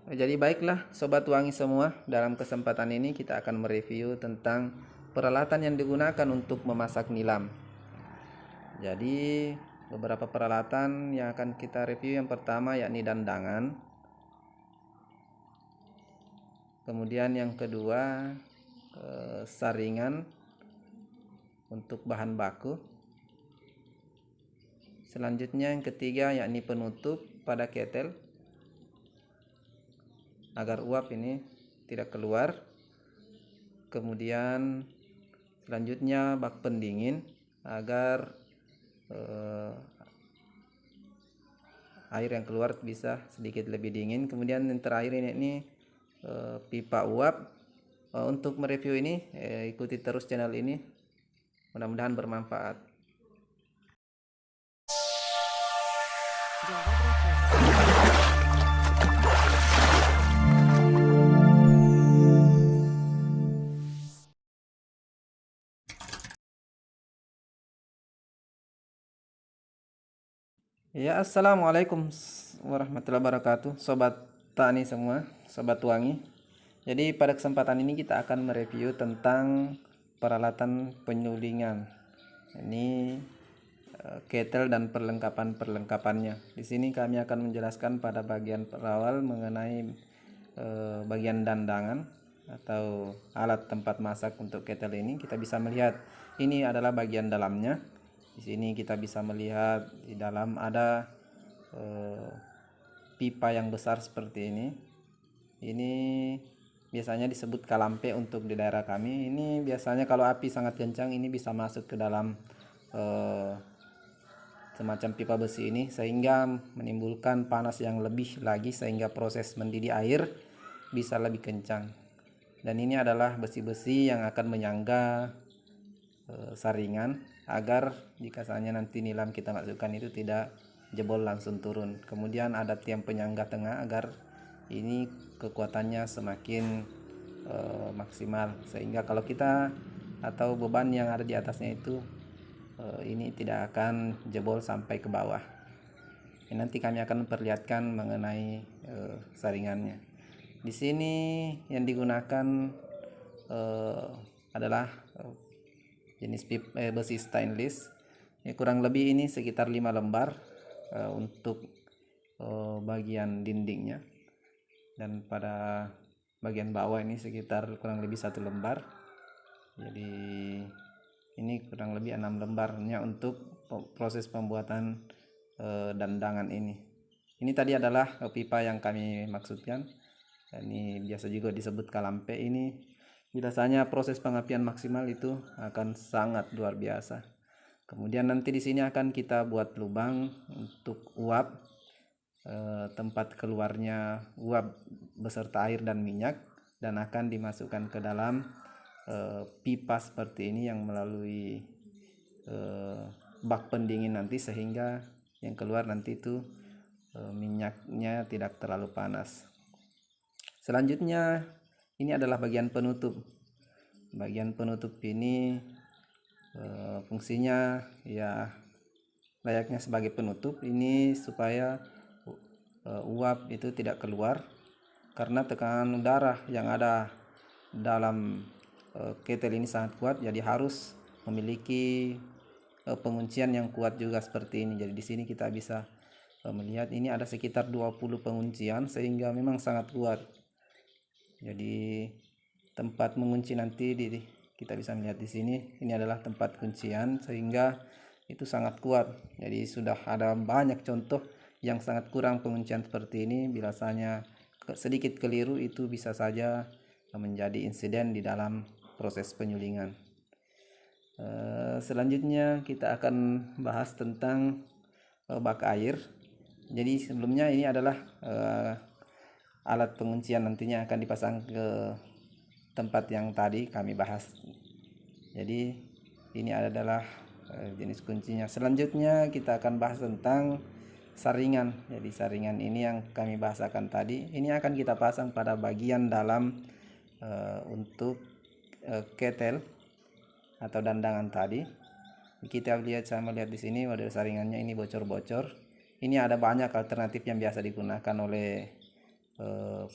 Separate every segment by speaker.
Speaker 1: Jadi baiklah Sobat Wangi semua, dalam kesempatan ini kita akan mereview tentang peralatan yang digunakan untuk memasak nilam. Jadi beberapa peralatan yang akan kita review, yang pertama yakni dandangan. Kemudian yang kedua saringan untuk bahan baku. Selanjutnya yang ketiga yakni penutup pada ketel agar uap ini tidak keluar. Kemudian selanjutnya bak pendingin agar air yang keluar bisa sedikit lebih dingin. Kemudian yang terakhir ini pipa uap. Untuk mereview ini ikuti terus channel ini, mudah-mudahan bermanfaat. Ya, assalamualaikum warahmatullahi wabarakatuh, Sobat Tani semua, Sobat Wangi. Jadi pada kesempatan ini kita akan mereview tentang peralatan penyulingan. Ini ketel dan perlengkapannya. Di sini kami akan menjelaskan pada bagian awal mengenai bagian dandangan atau alat tempat masak untuk ketel ini. Kita bisa melihat ini adalah bagian dalamnya. Di sini kita bisa melihat di dalam ada pipa yang besar seperti ini. Ini biasanya disebut kalampe untuk di daerah kami. Ini biasanya kalau api sangat kencang ini bisa masuk ke dalam semacam pipa besi ini, sehingga menimbulkan panas yang lebih lagi, sehingga proses mendidih air bisa lebih kencang. Dan ini adalah besi-besi yang akan menyangga saringan agar jika saatnya nanti nilam kita masukkan itu tidak jebol langsung turun. Kemudian ada tiang penyangga tengah agar ini kekuatannya semakin maksimal, sehingga kalau kita atau beban yang ada di atasnya itu ini tidak akan jebol sampai ke bawah. Nanti kami akan memperlihatkan mengenai saringannya. Di sini yang digunakan adalah jenis besi stainless. Kurang lebih ini sekitar 5 lembar untuk bagian dindingnya, dan pada bagian bawah ini sekitar kurang lebih 1 lembar. Jadi ini kurang lebih 6 lembarnya untuk proses pembuatan dandangan ini. Ini tadi adalah pipa yang kami maksudkan. Ini biasa juga disebut kalampe. Ini biasanya proses pengapian maksimal itu akan sangat luar biasa. Kemudian nanti di sini akan kita buat lubang untuk uap, tempat keluarnya uap beserta air dan minyak, dan akan dimasukkan ke dalam pipa seperti ini yang melalui bak pendingin nanti, sehingga yang keluar nanti itu minyaknya tidak terlalu panas. Selanjutnya ini adalah bagian penutup. Bagian penutup ini fungsinya ya layaknya sebagai penutup ini supaya uap itu tidak keluar, karena tekanan udara yang ada dalam ketel ini sangat kuat, jadi harus memiliki penguncian yang kuat juga seperti ini. Jadi di sini kita bisa melihat ini ada sekitar 20 penguncian, sehingga memang sangat kuat. Jadi tempat mengunci nanti kita bisa melihat di sini, ini adalah tempat kuncian, sehingga itu sangat kuat. Jadi sudah ada banyak contoh yang sangat kurang penguncian seperti ini. Biasanya sedikit keliru itu bisa saja menjadi insiden di dalam proses penyulingan. Selanjutnya kita akan bahas tentang bak air. Jadi sebelumnya ini adalah alat penguncian nantinya akan dipasang ke tempat yang tadi kami bahas. Jadi ini adalah jenis kuncinya. Selanjutnya kita akan bahas tentang saringan. Jadi saringan ini yang kami bahasakan tadi, ini akan kita pasang pada bagian dalam untuk ketel atau dandangan tadi. Kita lihat, saya melihat di sini model saringannya ini bocor-bocor. Ini ada banyak alternatif yang biasa digunakan oleh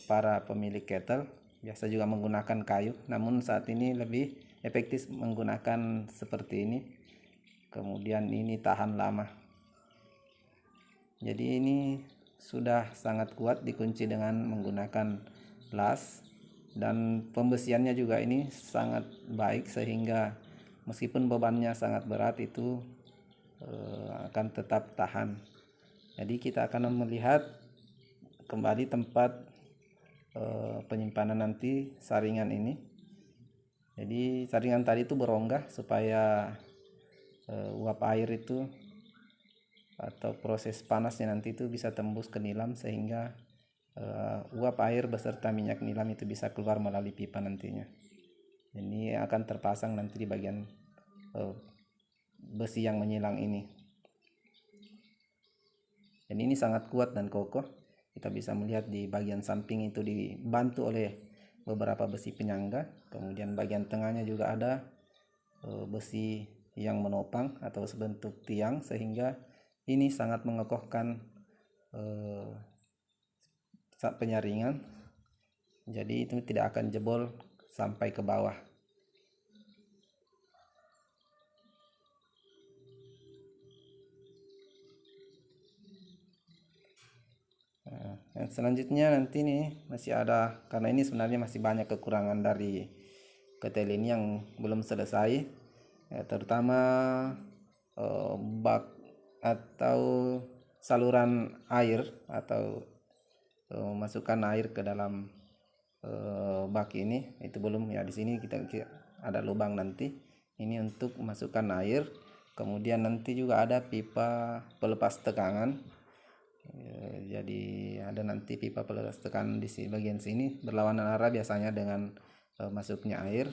Speaker 1: para pemilik kettle biasa juga menggunakan kayu, namun saat ini lebih efektif menggunakan seperti ini. Kemudian ini tahan lama. Jadi ini sudah sangat kuat dikunci dengan menggunakan las, dan pembesiannya juga ini sangat baik sehingga meskipun bebannya sangat berat itu akan tetap tahan. Jadi kita akan melihat kembali tempat penyimpanan nanti saringan ini. Jadi saringan tadi itu berongga supaya uap air itu atau proses panasnya nanti itu bisa tembus ke nilam, sehingga uap air beserta minyak nilam itu bisa keluar melalui pipa nantinya. Ini akan terpasang nanti di bagian besi yang menyilang ini. Dan ini sangat kuat dan kokoh. Kita bisa melihat di bagian samping itu dibantu oleh beberapa besi penyangga. Kemudian bagian tengahnya juga ada besi yang menopang atau sebentuk tiang, sehingga ini sangat mengokohkan penyaringan. Jadi itu tidak akan jebol sampai ke bawah. Dan selanjutnya nanti nih masih ada, karena ini sebenarnya masih banyak kekurangan dari kettle ini yang belum selesai, terutama bak atau saluran air atau masukkan air ke dalam bak ini itu belum ya. Di sini kita ada lubang nanti ini untuk masukkan air. Kemudian nanti juga ada pipa pelepas tekanan. Jadi ada nanti pipa pelepas tekanan di bagian sini berlawanan arah biasanya dengan masuknya air.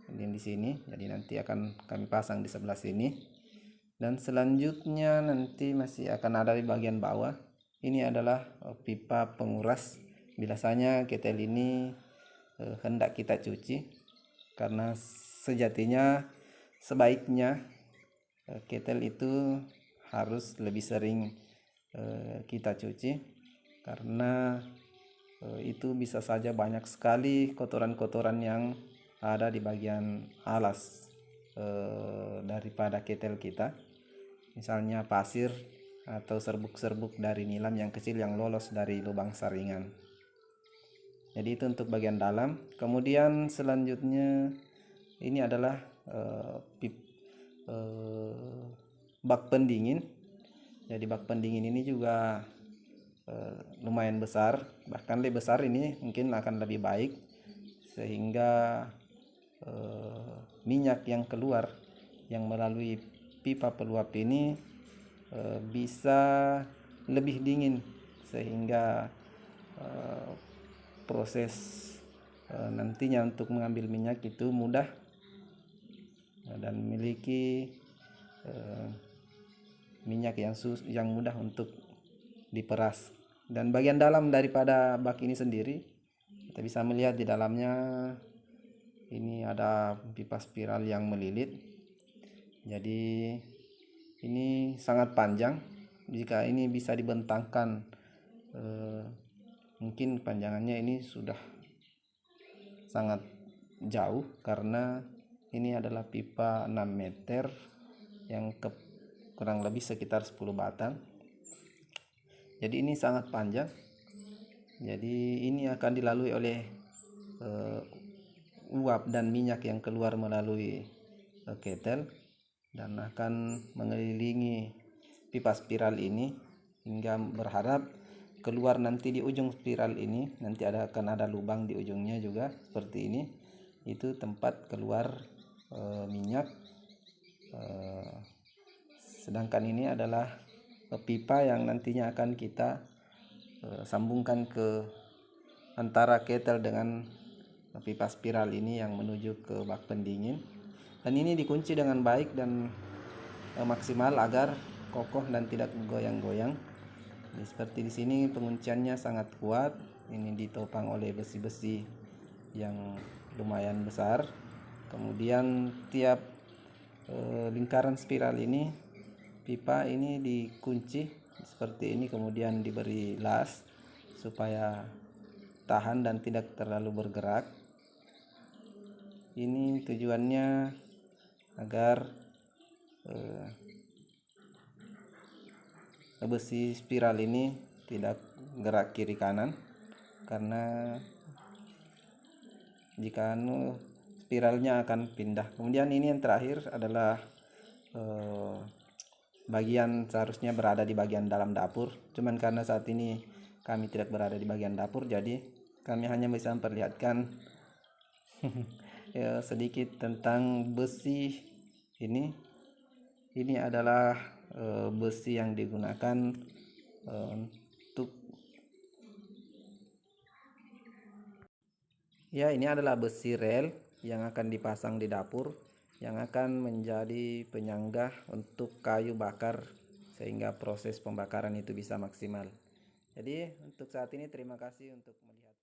Speaker 1: Kemudian di sini, jadi nanti akan kami pasang di sebelah sini. Dan selanjutnya nanti masih akan ada di bagian bawah. Ini adalah pipa penguras. Biasanya kettle ini hendak kita cuci, karena sejatinya sebaiknya kettle itu harus lebih sering kita cuci, karena itu bisa saja banyak sekali kotoran-kotoran yang ada di bagian alas daripada kettle kita, misalnya pasir atau serbuk-serbuk dari nilam yang kecil yang lolos dari lubang saringan. Jadi itu untuk bagian dalam. Kemudian selanjutnya ini adalah bak pendingin. Jadi bak pendingin ini juga lumayan besar, bahkan lebih besar ini mungkin akan lebih baik, sehingga minyak yang keluar yang melalui pipa peluap ini bisa lebih dingin, sehingga proses nantinya untuk mengambil minyak itu mudah dan memiliki minyak yang mudah untuk diperas. Dan bagian dalam daripada bak ini sendiri kita bisa melihat di dalamnya ini ada pipa spiral yang melilit. Jadi ini sangat panjang. Jika ini bisa dibentangkan, mungkin panjangannya ini sudah sangat jauh, karena ini adalah pipa 6 meter yang kurang lebih sekitar 10 batang. Jadi ini sangat panjang. Jadi ini akan dilalui oleh uap dan minyak yang keluar melalui kettle dan akan mengelilingi pipa spiral ini, hingga berharap keluar nanti di ujung spiral ini nanti akan ada lubang di ujungnya juga seperti ini. Itu tempat keluar minyak. Sedangkan ini adalah pipa yang nantinya akan kita sambungkan ke antara kettle dengan pipa spiral ini yang menuju ke bak pendingin. Dan ini dikunci dengan baik dan maksimal agar kokoh dan tidak goyang-goyang. Seperti di sini pengunciannya sangat kuat. Ini ditopang oleh besi-besi yang lumayan besar. Kemudian tiap lingkaran spiral ini, pipa ini dikunci seperti ini, kemudian diberi las supaya tahan dan tidak terlalu bergerak. Ini tujuannya agar besi spiral ini tidak gerak kiri kanan, karena jika spiralnya akan pindah. Kemudian ini yang terakhir adalah bagian seharusnya berada di bagian dalam dapur, cuman karena saat ini kami tidak berada di bagian dapur, jadi kami hanya bisa memperlihatkan ya, sedikit tentang besi ini. Ini adalah besi yang digunakan untuk ya, ini adalah besi rel yang akan dipasang di dapur, yang akan menjadi penyanggah untuk kayu bakar sehingga proses pembakaran itu bisa maksimal. Jadi untuk saat ini terima kasih untuk melihat.